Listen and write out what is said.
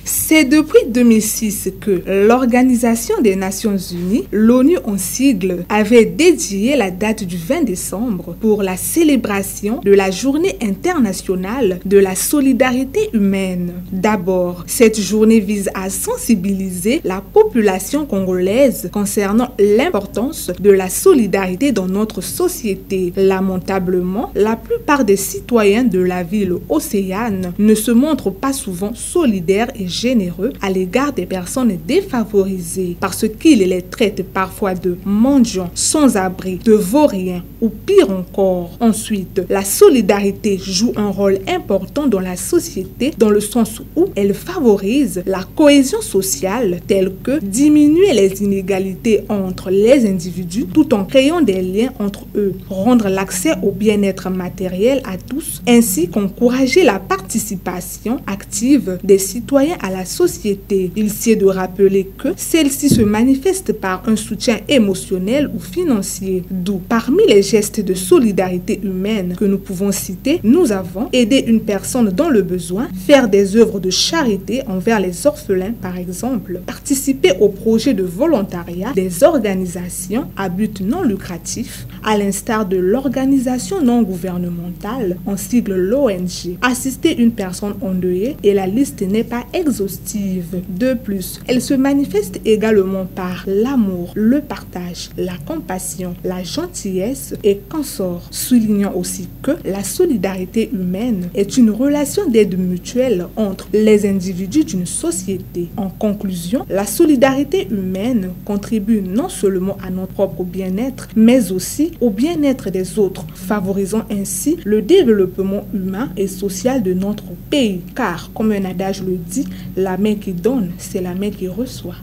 C'est depuis 2006 que l'Organisation des Nations Unies, l'ONU en sigle, avait dédié la date du 20 décembre pour la célébration de la Journée internationale de la solidarité humaine. D'abord, cette journée vise à sensibiliser la population congolaise concernant l'importance de la solidarité dans notre société. Lamentablement, la plupart des citoyens de la ville océane ne se montrent pas souvent solidaires et généreux à l'égard des personnes défavorisées parce qu'ils les traitent parfois de mendiants, sans-abri, de vauriens ou pire encore. Ensuite, la solidarité joue un rôle important dans la société dans le sens où elle favorise la cohésion sociale telle que diminuer les inégalités entre les individus tout en créant des liens entre eux, rendre l'accès au bien-être matériel à tous ainsi qu'encourager la participation active des citoyens à la société. Il sied de rappeler que celle-ci se manifeste par un soutien émotionnel ou financier. D'où, parmi les gestes de solidarité humaine que nous pouvons citer, nous avons aidé une personne dans le besoin, faire des œuvres de charité envers les orphelins par exemple, participer au projet de volontariat des organisations à but non lucratif, à l'instar de l'organisation non gouvernementale, en sigle l'ONG, assister une personne endeuillée et la liste n'est pas exhaustive. De plus, elle se manifeste également par l'amour, le partage, la compassion, la gentillesse et consorts, soulignant aussi que la solidarité humaine est une relation d'aide mutuelle entre les individus d'une société. En conclusion, la solidarité humaine contribue non seulement à notre propre bien-être, mais aussi au bien-être des autres, favorisant ainsi le développement humain et social de notre pays. Car, comme un adage le dit, la main qui donne, c'est la main qui reçoit.